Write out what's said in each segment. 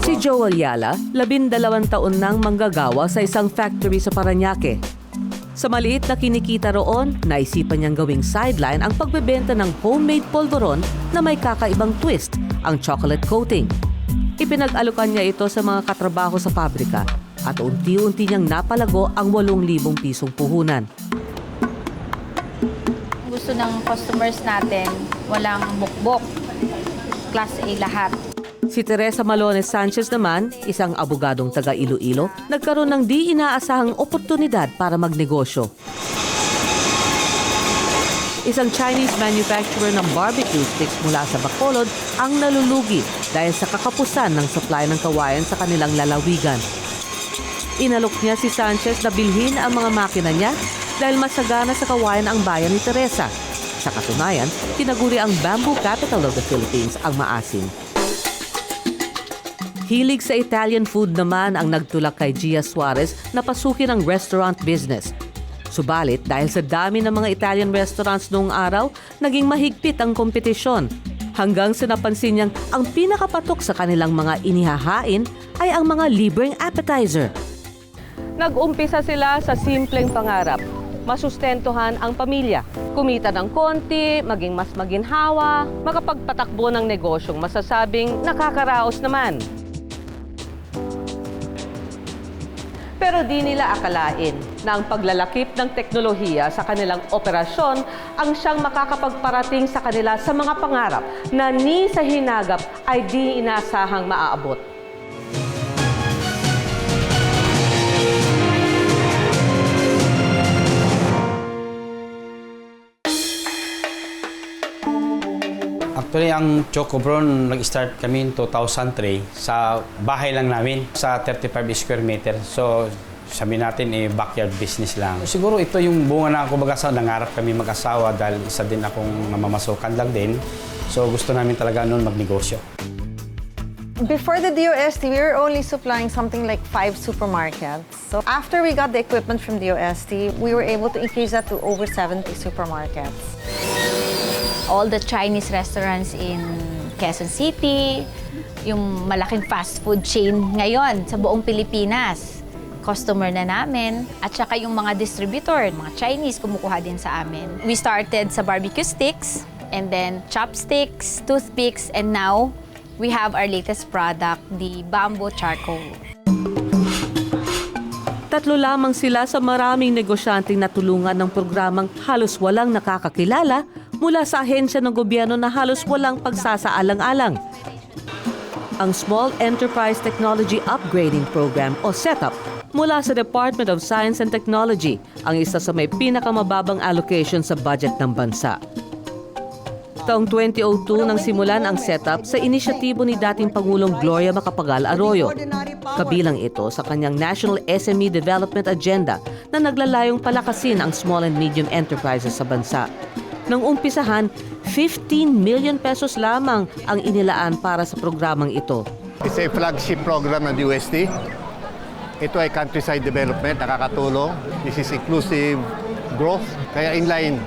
Si Joel Yala, 12 taon nang manggagawa sa isang factory sa Parañaque. Sa maliit na kinikita roon, naisipan niyang gawing sideline ang pagbebenta ng homemade polvoron na may kakaibang twist, ang chocolate coating. Ipinag-alukan niya ito sa mga katrabaho sa pabrika at unti-unti niyang napalago ang 8,000 pisong puhunan. Gusto ng customers natin, walang bukbok. Class A lahat. Si Teresa Malones Sanchez naman, isang abogadong taga Iloilo, nagkaroon ng di inaasahang oportunidad para magnegosyo. Isang Chinese manufacturer ng barbecue sticks mula sa Bacolod ang nalulugi dahil sa kakapusan ng supply ng kawayan sa kanilang lalawigan. Inalok niya si Sanchez na bilhin ang mga makina niya dahil masagana sa kawayan ang bayan ni Teresa. Sa katunayan, tinaguri ang bamboo capital of the Philippines ang maasin. Hilig sa Italian food naman ang nagtulak kay Gia Suarez na pasukin ang restaurant business. Subalit, dahil sa dami ng mga Italian restaurants noong araw, naging mahigpit ang kompetisyon. Hanggang sa napansin niyang ang pinakapatok sa kanilang mga inihahain ay ang mga libreng appetizer. Nag-umpisa sila sa simpleng pangarap, masustentuhan ang pamilya, kumita ng konti, maging mas maginhawa, makapagpatakbo ng negosyong masasabing nakakaraos naman. Pero di nila akalain na ang paglalakip ng teknolohiya sa kanilang operasyon ang siyang makakapagparating sa kanila sa mga pangarap na ni sa hinagap ay di inaasahang maaabot. Actually, ang Chocobron, nag-start kami in 2003 sa bahay lang namin, sa 35 square meter. So, sabi natin, backyard business lang. Siguro ito yung bunga na ako mag-asawa. Nangarap kami mag-asawa dahil isa din akong namamasukan lang din. So, gusto namin talaga noon magnegosyo. Before the DOST, we were only supplying something like 5 supermarkets. So after we got the equipment from DOST, we were able to increase that to over 70 supermarkets. All the Chinese restaurants in Quezon City, yung malaking fast food chain ngayon sa buong Pilipinas, customer na namin, at saka yung mga distributor, mga Chinese, kumukuha din sa amin. We started sa barbecue sticks, and then chopsticks, toothpicks, and now we have our latest product, the bamboo charcoal. Tatlo lamang sila sa maraming negosyanteng natulungan ng programang halos walang nakakakilala mula sa ahensya ng gobyerno na halos walang pagsasaalang-alang. Ang Small Enterprise Technology Upgrading Program o SETUP mula sa Department of Science and Technology ang isa sa may pinakamababang allocation sa budget ng bansa. Taong 2002 nang simulan ang setup sa inisyatibo ni dating Pangulong Gloria Macapagal Arroyo. Kabilang ito sa kanyang National SME Development Agenda na naglalayong palakasin ang small and medium enterprises sa bansa. Nang umpisahan, 15 million pesos lamang ang inilaan para sa programang ito. It's a flagship program ng DOST. Ito ay countryside development, nakakatulong. This is inclusive growth, kaya inline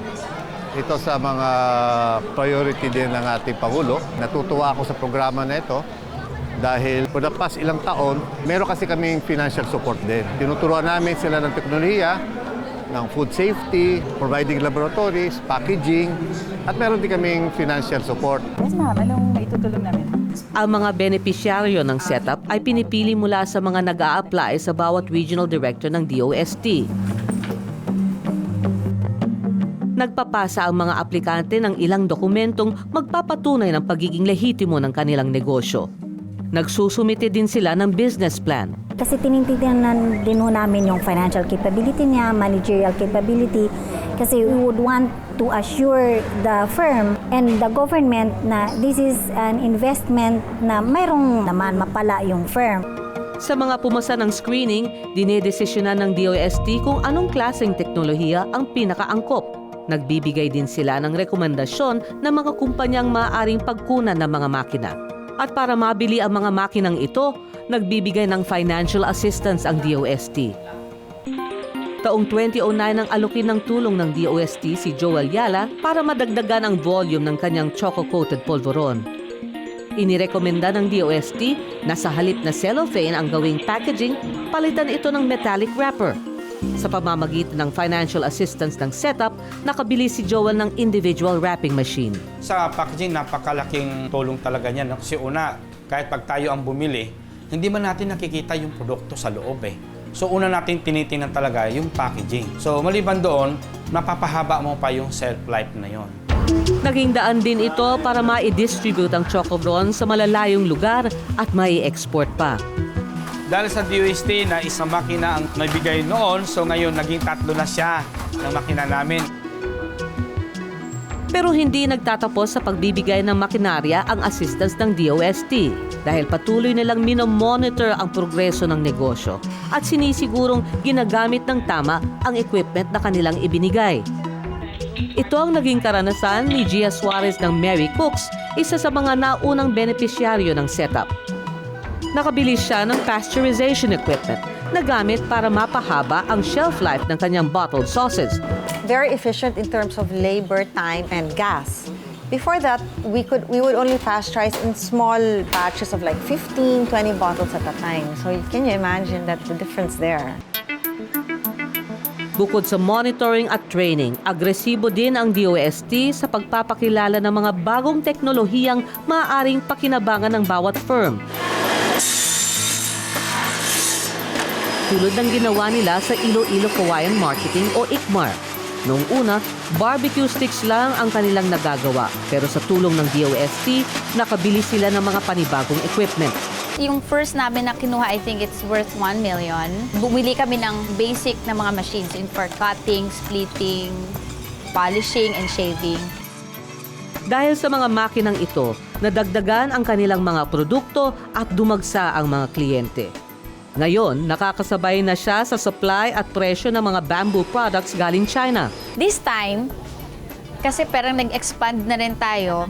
ito sa mga priority din ng ating Pangulo. Natutuwa ako sa programa na ito dahil for the past ilang taon, meron kasi kaming financial support din. Tinuturuan namin sila ng teknolohiya, ng food safety, providing laboratories, packaging, at meron din kaming financial support. Yes, ma'am. Anong maitutulong namin? Ang mga benepisyaryo ng setup ay pinipili mula sa mga nag-a-apply sa bawat regional director ng DOST. Nagpapasa ang mga aplikante ng ilang dokumentong magpapatunay ng pagiging lehitimo ng kanilang negosyo. Nagsusumite din sila ng business plan. Kasi tinitingnan din namin yung financial capability niya, managerial capability. Kasi we would want to assure the firm and the government na this is an investment na mayroong naman mapala yung firm. Sa mga pumasa ng screening, dinedesisyonan ng DOST kung anong klaseng teknolohiya ang pinakaangkop. Nagbibigay din sila ng rekomendasyon ng mga kumpanyang maaaring pagkunan ng mga makina. At para mabili ang mga makinang ito, nagbibigay ng financial assistance ang DOST. Taong 2009 ang alokin ng tulong ng DOST si Joel Yala para madagdagan ang volume ng kanyang choco-coated polvoron. Inirekomenda ng DOST na sa halip na cellophane ang gawing packaging, palitan ito ng metallic wrapper. Sa pamamagitan ng financial assistance ng setup, nakabili si Joel ng individual wrapping machine. Sa packaging, napakalaking tulong talaga niyan. Kasi una, kahit pag tayo ang bumili, hindi man natin nakikita yung produkto sa loob eh. So una natin tinitingnan talaga yung packaging. So maliban doon, mapapahaba mo pa yung shelf life na yon. Naging daan din ito para ma-distribute ang Chocobron sa malalayong lugar at mai-export pa. Dahil sa DOST na isang makina ang nabigay noon, so ngayon naging 3 na siya ng makina namin. Pero hindi nagtatapos sa pagbibigay ng makinarya ang assistance ng DOST dahil patuloy nilang minomonitor ang progreso ng negosyo at sinisigurong ginagamit ng tama ang equipment na kanilang ibinigay. Ito ang naging karanasan ni Gia Suarez ng Mary Cooks, isa sa mga naunang benepisyaryo ng setup. Nakabili siya ng pasteurization equipment na gamit para mapahaba ang shelf life ng kanyang bottled sauces. Very efficient in terms of labor, time, and gas. Before that, we would only pasteurize in small batches of like 15, 20 bottles at a time. So can you imagine that the difference there? Bukod sa monitoring at training, agresibo din ang DOST sa pagpapakilala ng mga bagong teknolohiyang maaaring pakinabangan ng bawat firm. Tulad ng ginawa nila sa Iloilo Kawayan Marketing o ICMAR. Noong una, barbecue sticks lang ang kanilang nagagawa. Pero sa tulong ng DOST, nakabili sila ng mga panibagong equipment. Yung first namin na kinuha, I think it's worth 1 million. Bumili kami ng basic na mga machines for cutting, splitting, polishing, and shaving. Dahil sa mga makinang ito, nadagdagan ang kanilang mga produkto at dumagsa ang mga kliyente. Ngayon, nakakasabay na siya sa supply at presyo ng mga bamboo products galing China. This time, kasi parang nag-expand na rin tayo,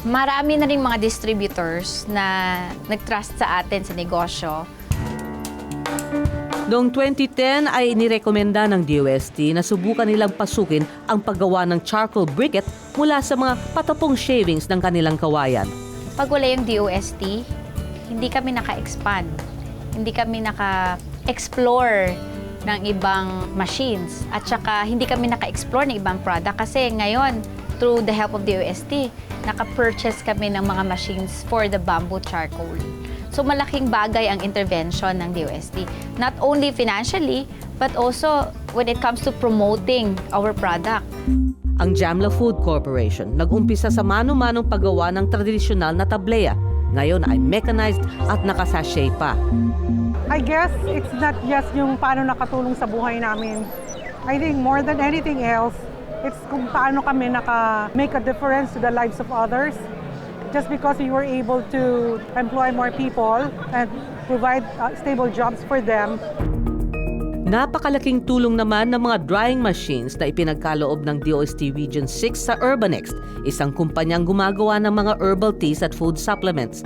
marami na rin mga distributors na nag-trust sa atin sa negosyo. Noong 2010 ay inirekomenda ng DOST na subukan nilang pasukin ang paggawa ng charcoal briquette mula sa mga patapong shavings ng kanilang kawayan. Pag wala yung DOST, hindi kami naka-expand. Hindi kami naka-explore ng ibang machines. At saka hindi kami naka-explore ng ibang product kasi ngayon, through the help of DOST, naka-purchase kami ng mga machines for the bamboo charcoal. So malaking bagay ang intervention ng DOST. Not only financially, but also when it comes to promoting our product. Ang Jamla Food Corporation nag-umpisa sa mano-manong paggawa ng tradisyonal na tableya. Ngayon ay mechanized at nakasachet pa. I guess it's not just yung paano nakatulong sa buhay namin. I think more than anything else, it's kung paano kami naka-make a difference to the lives of others. Just because we were able to employ more people and provide stable jobs for them. Napakalaking tulong naman ng mga drying machines na ipinagkaloob ng DOST Region 6 sa Urbanext, isang kumpanyang gumagawa ng mga herbal teas at food supplements.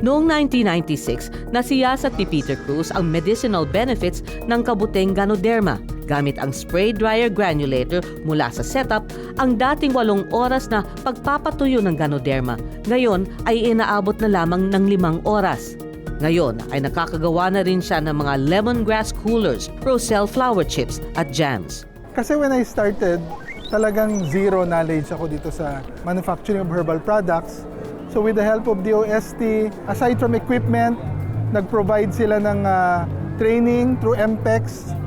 Noong 1996, nasiyasat ni Peter Cruz ang medicinal benefits ng kabuteng Ganoderma. Gamit ang spray dryer granulator mula sa setup, ang dating 8 oras na pagpapatuyo ng Ganoderma, ngayon ay inaabot na lamang ng 5 oras. Ngayon ay nakakagawa na rin siya ng mga lemongrass coolers, roselle flower chips at jams. Kasi when I started, talagang zero knowledge ako dito sa manufacturing of herbal products. So with the help of DOST, aside from equipment, nag-provide sila ng training through MPEX.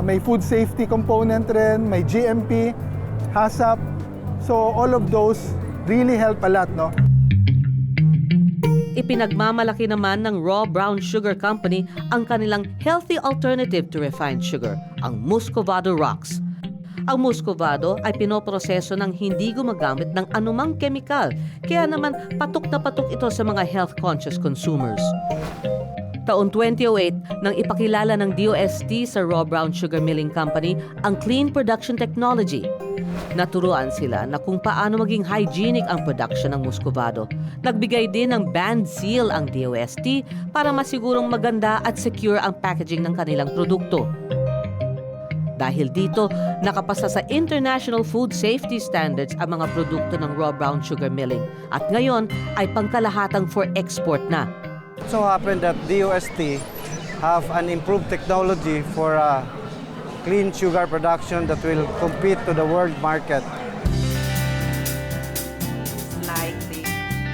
May food safety component rin, may GMP, HACCP. So all of those really help a lot, no? Ipinagmamalaki naman ng Raw Brown Sugar Company ang kanilang healthy alternative to refined sugar, ang Muscovado Rocks. Ang Muscovado ay pinoproseso ng hindi gumagamit ng anumang kemikal, kaya naman patok na patok ito sa mga health-conscious consumers. Taon 2008, nang ipakilala ng DOST sa Raw Brown Sugar Milling Company ang Clean Production Technology. Naturuan sila na kung paano maging hygienic ang production ng Muscovado. Nagbigay din ng banned seal ang DOST para masigurong maganda at secure ang packaging ng kanilang produkto. Dahil dito, nakapasa sa International Food Safety Standards ang mga produkto ng raw brown sugar milling at ngayon ay pangkalahatang for export na. So happened that DOST have an improved technology for clean sugar production that will compete to the world market.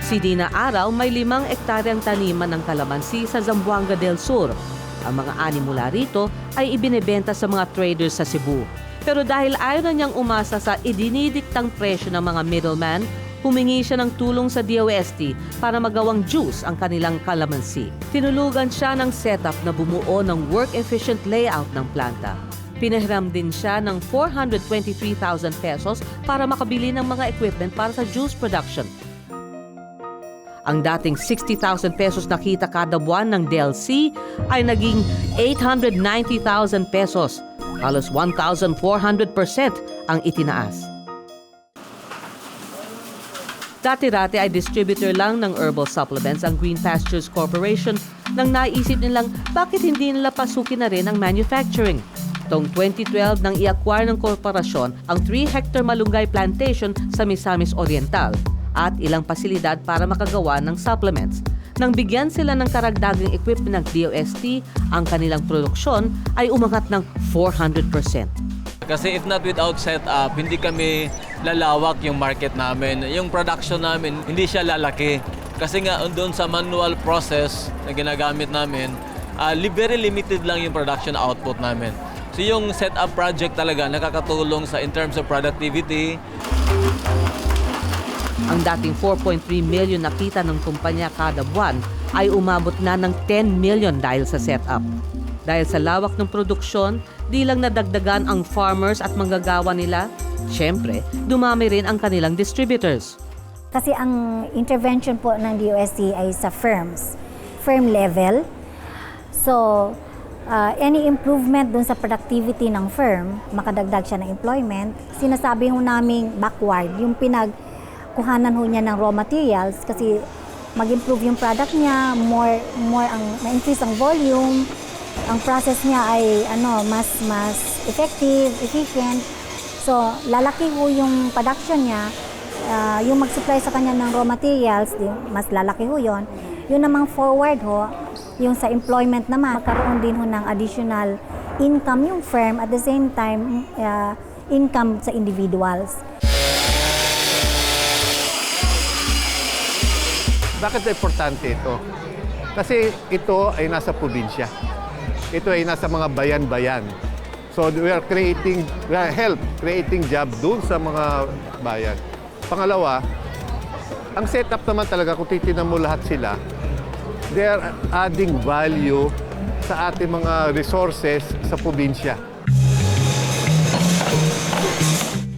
Si Dina Araw may 5 ektaryang taniman ng kalamansi sa Zamboanga del Sur. Ang mga ani mula rito ay ibinebenta sa mga traders sa Cebu. Pero dahil ayaw na niyang umasa sa idinidiktang presyo ng mga middleman, humingi siya ng tulong sa DOST para magawang juice ang kanilang kalamansi. Tinulugan siya ng setup na bumuo ng work-efficient layout ng planta. Pinahiram din siya ng 423,000 pesos para makabili ng mga equipment para sa juice production. Ang dating 60,000 pesos na kita kada buwan ng DLC ay naging 890,000 pesos. Halos 1,400% ang itinaas. Dati-rati ay distributor lang ng herbal supplements ang Green Pastures Corporation nang naisip nilang bakit hindi nila pasukin na rin ang manufacturing. Taong 2012 nang i-acquire ng korporasyon ang 3-hectare malunggay plantation sa Misamis Oriental at ilang pasilidad para makagawa ng supplements. Nang bigyan sila ng karagdagang equipment ng DOST, ang kanilang produksyon ay umangat ng 400%. Kasi if not without setup, hindi kami lalawak yung market namin. Yung production namin, hindi siya lalaki. Kasi nga doon sa manual process na ginagamit namin, very limited lang yung production output namin. So yung setup project talaga nakakatulong in terms of productivity. Ang dating 4.3 million na kita ng kumpanya kada buwan ay umabot na ng 10 million dahil sa setup. Dahil sa lawak ng produksyon, di lang nadagdagan ang farmers at manggagawa nila, syempre, dumami rin ang kanilang distributors. Kasi ang intervention po ng DOST ay sa firms, firm level. So, any improvement dun sa productivity ng firm, makadagdag siya ng employment, sinasabi ho namin backward, yung pinagkuhanan ho niya ng raw materials kasi mag-improve yung product niya, more ang ma-increase ang volume, ang process niya ay mas effective, efficient. So, lalaki ho yung production niya, yung mag-supply sa kanya ng raw materials, mas lalaki ho yun. Yun namang forward ho, yung sa employment naman, magkaroon din ho ng additional income yung firm at the same time, income sa individuals. Bakit importante ito? Kasi ito ay nasa probinsya. Ito ay nasa mga bayan-bayan. So we are creating job doon sa mga bayan. Pangalawa, ang setup naman talaga, kung titignan mo lahat sila, they are adding value sa ating mga resources sa probinsya.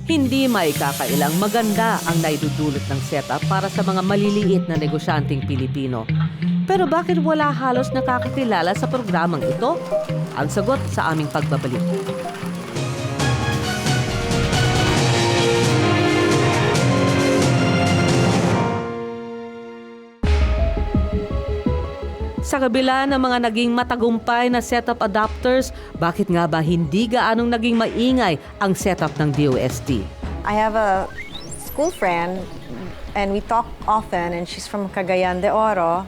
Hindi may kakailang maganda ang naidudulot ng setup para sa mga maliliit na negosyanteng Pilipino. Pero bakit wala halos nakakakilala sa programang ito? Ang sagot sa aming pagbabalik. Sa kabila ng mga naging matagumpay na setup adopters, bakit nga ba hindi gaanong naging maingay ang setup ng DOST? I have a school friend and we talk often and she's from Cagayan de Oro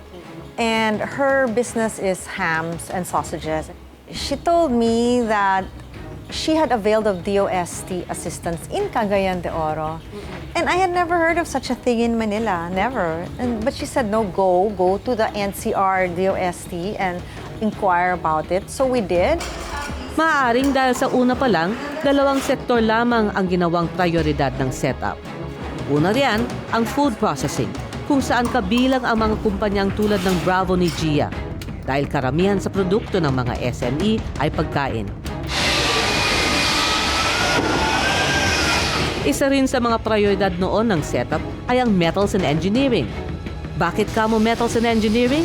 and her business is hams and sausages. She told me that she had availed of DOST assistance in Cagayan de Oro. And I had never heard of such a thing in Manila, never. But she said, no, go to the NCR DOST and inquire about it. So we did. Maaaring dahil sa una pa lang, 2 sektor lamang ang ginawang prioridad ng setup. Una riyan, ang food processing, kung saan kabilang ang mga kumpanyang tulad ng Bravo ni Gia. Dahil karamihan sa produkto ng mga SME ay pagkain. Isa rin sa mga prioridad noon ng setup ay ang metals and engineering. Bakit kamo metals and engineering?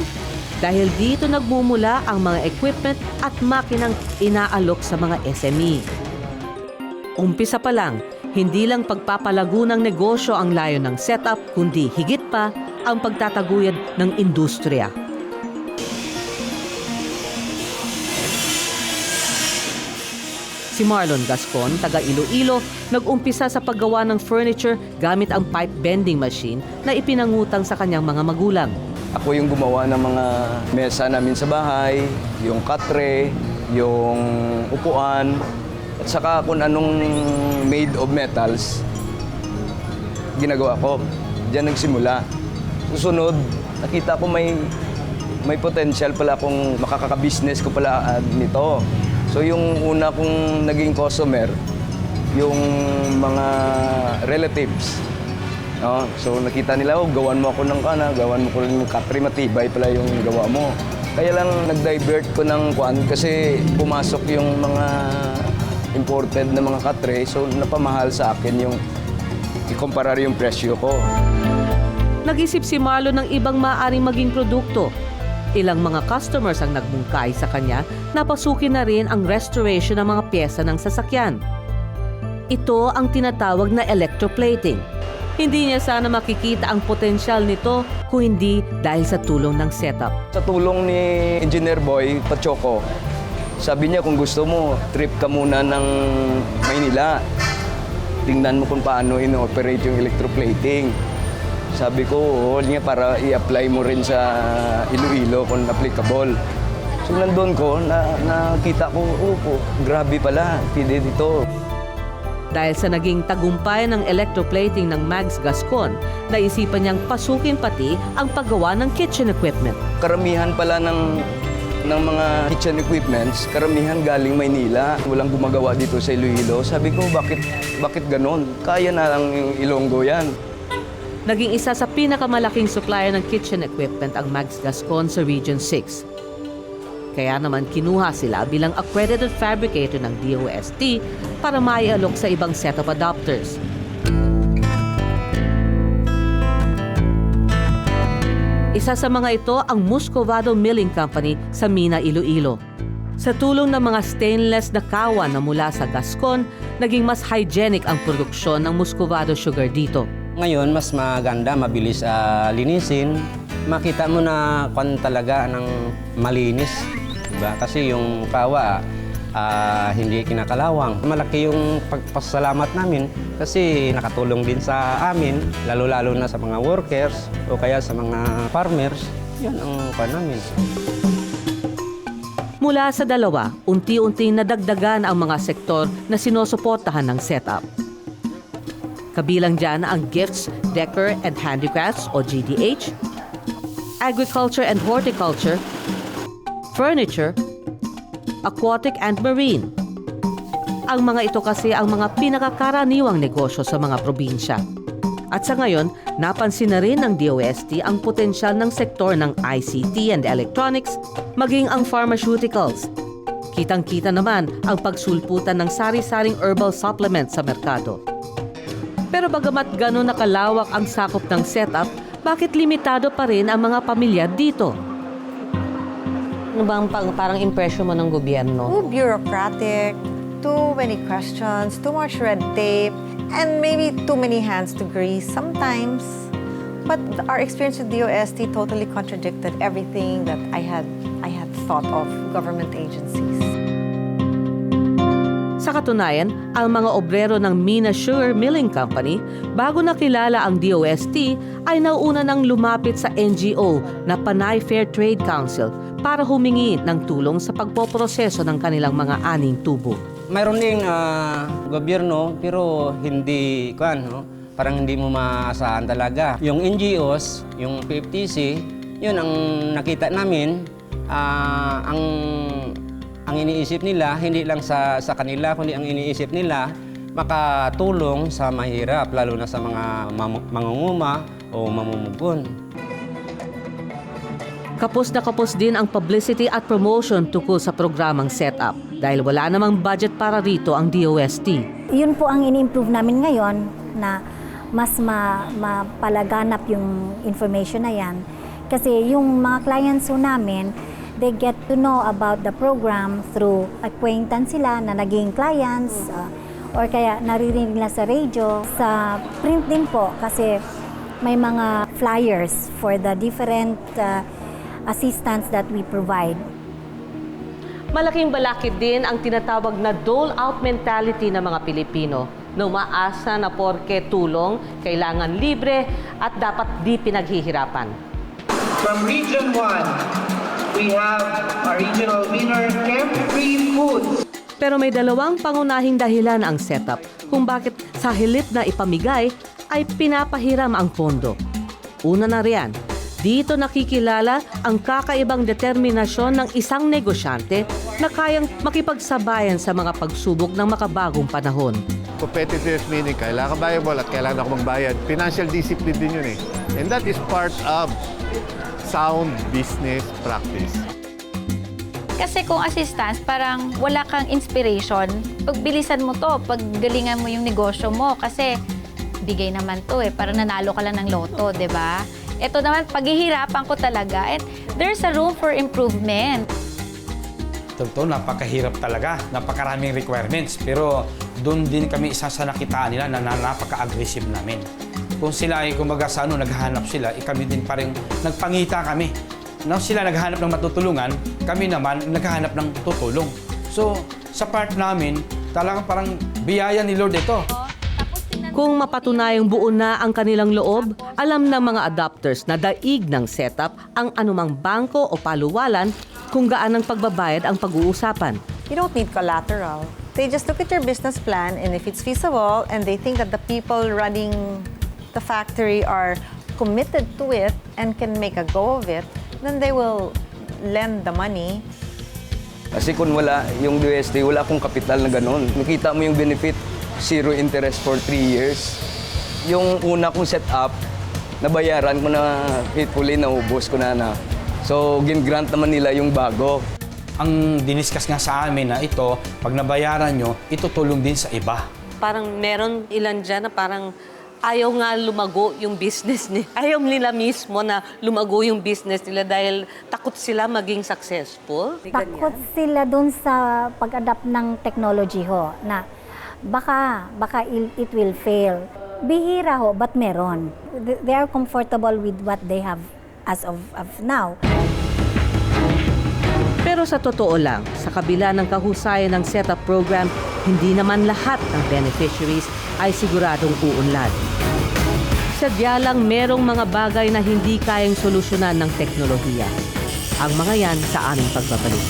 Dahil dito nagmumula ang mga equipment at makinang inaalok sa mga SME. Umpisa pa lang, hindi lang pagpapalago ng negosyo ang layo ng setup, kundi higit pa ang pagtataguyod ng industriya. Si Marlon Gascon, taga Iloilo, nag-umpisa sa paggawa ng furniture gamit ang pipe bending machine na ipinangutang sa kanyang mga magulang. Ako yung gumawa ng mga mesa namin sa bahay, yung katre, yung upuan, at saka kung anong made of metals, ginagawa ko. Diyan nagsimula. Susunod, nakita ko may potential pala akong makakaka-business ko pala nito. So yung una kong naging customer, yung mga relatives. No? So nakita nila, gawan mo ako ng gawan mo ko ng katre, matibay pala yung gawa mo. Kaya lang nag-divert ko ng kuan kasi pumasok yung mga imported na mga katre, so napamahal sa akin yung ikumparar yung presyo ko. Nag-isip si Marlon ng ibang maaaring maging produkto. Ilang mga customers ang nagbungkay sa kanya na pasukin na rin ang restoration ng mga pyesa ng sasakyan. Ito ang tinatawag na electroplating. Hindi niya sana makikita ang potensyal nito kung hindi dahil sa tulong ng setup. Sa tulong ni Engineer Boy Pachoco, sabi niya kung gusto mo, trip ka muna ng Maynila. Tingnan mo kung paano ino-operate yung electroplating. Sabi ko, niya para i-apply mo rin sa Iloilo kung applicable. So nandun ko, nakita ko, grabe pala, pwede dito. Dahil sa naging tagumpay ng electroplating ng Mags Gascon, naisipan niyang pasukin pati ang paggawa ng kitchen equipment. Karamihan pala ng mga kitchen equipments, karamihan galing Maynila. Walang gumagawa dito sa Iloilo. Sabi ko, bakit ganon? Kaya na lang yung Ilonggo yan. Naging isa sa pinakamalaking supplier ng kitchen equipment ang Mags Gascon sa Region 6. Kaya naman kinuha sila bilang accredited fabricator ng DOST para maialok sa ibang set of adopters. Isa sa mga ito ang Muscovado Milling Company sa Mina, Iloilo. Sa tulong ng mga stainless na kawan na mula sa Gascon, naging mas hygienic ang produksyon ng Muscovado sugar dito. Ngayon, mas maganda, mabilis linisin. Makita mo na kung talaga ng malinis. Diba? Kasi yung kawa, hindi kinakalawang. Malaki yung pagpasalamat namin kasi nakatulong din sa amin, lalo-lalo na sa mga workers o kaya sa mga farmers. Yan ang namin. Mula sa dalawa, unti-unting nadagdagan ang mga sektor na sinusuportahan ng setup. Kabilang dyan ang Gifts, Decor and Handicrafts o GDH, Agriculture and Horticulture, Furniture, Aquatic and Marine. Ang mga ito kasi ang mga pinakakaraniwang negosyo sa mga probinsya. At sa ngayon, napansin na rin ng DOST ang potensyal ng sektor ng ICT and electronics, maging ang pharmaceuticals. Kitang-kita naman ang pagsulputan ng sari-saring herbal supplements sa merkado. Pero bagamat gano'n nakalawak ang sakop ng setup, bakit limitado pa rin ang mga pamilya dito? Ano bang parang impression mo ng gobyerno? Too bureaucratic, too many questions, too much red tape, and maybe too many hands to grease sometimes. But our experience with DOST totally contradicted everything that I had thought of government agencies. Sa katunayan, ang mga obrero ng Mina Sugar Milling Company, bago nakilala ang DOST, ay nauna nang lumapit sa NGO na Panay Fair Trade Council para humingi ng tulong sa pagpoproseso ng kanilang mga aning tubo. Mayroon ding gobyerno pero hindi, parang hindi mo maasahan talaga. Yung NGOs, yung PFTC, yun ang nakita namin, ang iniisip nila, hindi lang sa kanila, kundi ang iniisip nila, makatulong sa mahirap, lalo na sa mga mangunguma o mamumugon. Kapos na kapos din ang publicity at promotion tungkol sa programang setup dahil wala namang budget para rito ang DOST. Yun po ang ini-improve namin ngayon na mas mapalaganap yung information na yan. Kasi yung mga clients po namin, they get to know about the program through acquaintance sila na naging clients or kaya naririnig nila sa radio. Sa print din po kasi may mga flyers for the different assistance that we provide. Malaking balakid din ang tinatawag na dole-out mentality ng mga Pilipino na umaasa na porke tulong, kailangan libre at dapat di pinaghihirapan. From Region 1, we have our regional winner, Carefree Foods. Pero may dalawang pangunahing dahilan ang setup kung bakit sa hilip na ipamigay ay pinapahiram ang pondo. Una na riyan, dito nakikilala ang kakaibang determinasyon ng isang negosyante na kayang makipagsabayan sa mga pagsubok ng makabagong panahon. Competitive meaning, kailangan viable at kailangan ako magbayad. Financial discipline din yun eh. And that is part of sound business practice. Kasi kung assistance, parang wala kang inspiration. Pagbilisan mo to, paggalingan mo yung negosyo mo. Kasi bigay naman to eh, parang nanalo ka lang ng loto, di ba? Ito naman, paghihirapan ko talaga. And there's a room for improvement. Totoo, napakahirap talaga. Napakaraming requirements. Pero doon din kami isa sa nakitaan nila na napaka-aggressive namin. Kung sila ay kumbaga sa naghahanap sila, kami din parang nagpangita kami. No, sila naghahanap ng matutulungan, kami naman naghahanap ng tutulong. So, sa part namin, talagang parang biyaya ni Lord ito. Kung mapatunayang buo na ang kanilang loob, alam ng mga adopters na daig ng setup ang anumang bangko o paluwalan kung gaan ang pagbabayad ang pag-uusapan. You don't need collateral. They just look at your business plan, and if it's feasible and they think that the people running the factory are committed to it and can make a go of it, then they will lend the money. Kasi kung wala yung DOST, wala akong kapital na ganun. Nakita mo yung benefit, 0 interest for 3 years. Yung una kong setup, nabayaran ko na faithfully, naubos ko na. So, gin-grant naman nila yung bago. Ang diniskas nga sa amin na ito, pag nabayaran nyo, itutulong din sa iba. Parang meron ilan dyan na parang ayaw nga lumago yung business nila. Ayaw nila mismo na lumago yung business nila dahil takot sila maging successful. Takot sila dun sa pag-adapt ng technology ho, na baka it will fail. Bihira ho, but meron. They are comfortable with what they have as of now. Pero sa totoo lang, sa kabila ng kahusayan ng setup program, hindi naman lahat ng beneficiaries ay siguradong uunlad. Sadya lang merong mga bagay na hindi kayang solusyonan ng teknolohiya. Ang mga yan sa aming pagbabalik.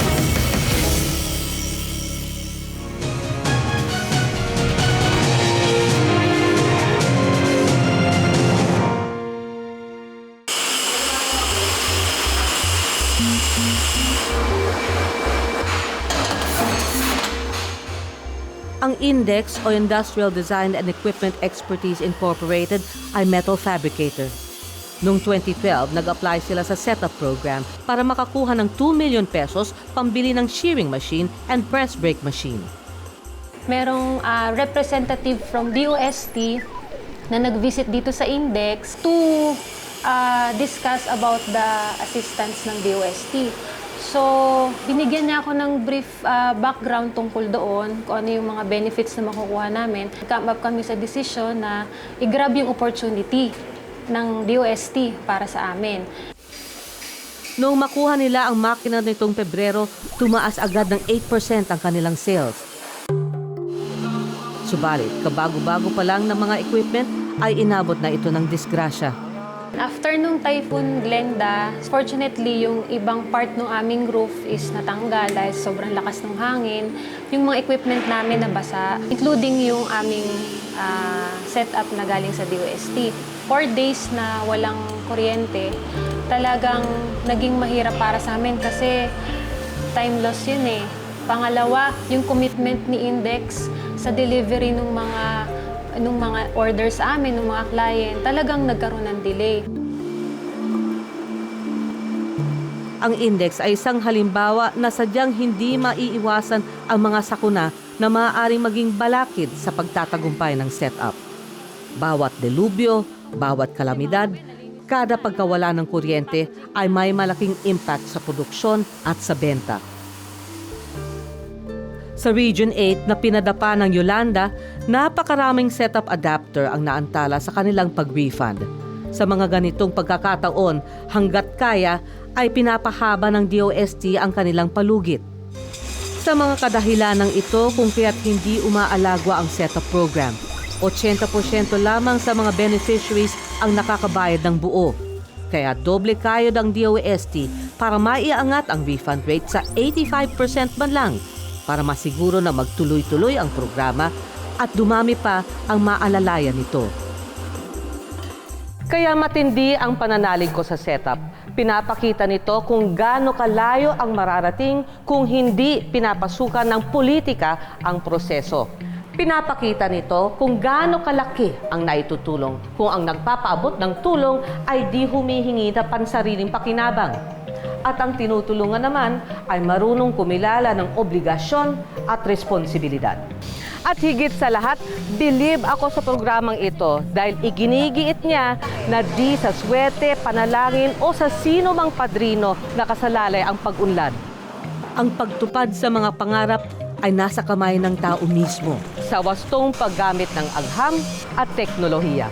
Ang Index o Industrial Design and Equipment Expertise Incorporated ay metal fabricator. Noong 2012, nag-apply sila sa setup program para makakuha ng 2 million pesos pambili ng shearing machine and press brake machine. Merong representative from DOST na nag-visit dito sa Index to discuss about the assistance ng DOST. So, binigyan niya ako ng brief background tungkol doon, kung ano yung mga benefits na makukuha namin. Come up kami sa desisyon na i-grab yung opportunity ng DOST para sa amin. Noong makuha nila ang makina nitong Pebrero, tumaas agad ng 8% ang kanilang sales. Subalit, kabago-bago pa lang ng mga equipment, ay inabot na ito ng disgrasya. After nung Typhoon Glenda, fortunately, yung ibang part ng aming roof is natanggal dahil sobrang lakas ng hangin. Yung mga equipment namin nabasa, including yung aming setup na galing sa DOST. 4 days na walang kuryente, talagang naging mahirap para sa amin kasi time loss yun eh. Pangalawa, yung commitment ni Index sa delivery ng mga orders sa amin, ng mga client, talagang nagkaroon ng delay. Ang Index ay isang halimbawa na sadyang hindi maiiwasan ang mga sakuna na maaaring maging balakid sa pagtatagumpay ng setup. Bawat delubyo, bawat kalamidad, kada pagkawala ng kuryente ay may malaking impact sa produksyon at sa benta. Sa Region 8 na pinadapa ng Yolanda, napakaraming setup adapter ang naantala sa kanilang pag-refund. Sa mga ganitong pagkakataon, hanggat kaya ay pinapahaba ng DOST ang kanilang palugit. Sa mga kadahilanang ito kung kaya't hindi umaalagwa ang setup program. 80% lamang sa mga beneficiaries ang nakakabayad ng buo. Kaya doble kayod ang DOST para maiangat ang refund rate sa 85% man lang para masiguro na magtuloy-tuloy ang programa at dumami pa ang maalalayan nito. Kaya matindi ang pananalig ko sa setup. Pinapakita nito kung gaano kalayo ang mararating kung hindi pinapasukan ng politika ang proseso. Pinapakita nito kung gaano kalaki ang naitutulong kung ang nagpapaabot ng tulong ay di humihingi na pansariling pakinabang. At ang tinutulungan naman ay marunong kumilala ng obligasyon at responsibilidad. At higit sa lahat, believe ako sa programang ito dahil iginigiit niya na di sa swerte, panalangin o sa sino mang padrino nakasalalay ang pag-unlad. Ang pagtupad sa mga pangarap ay nasa kamay ng tao mismo sa wastong paggamit ng agham at teknolohiya.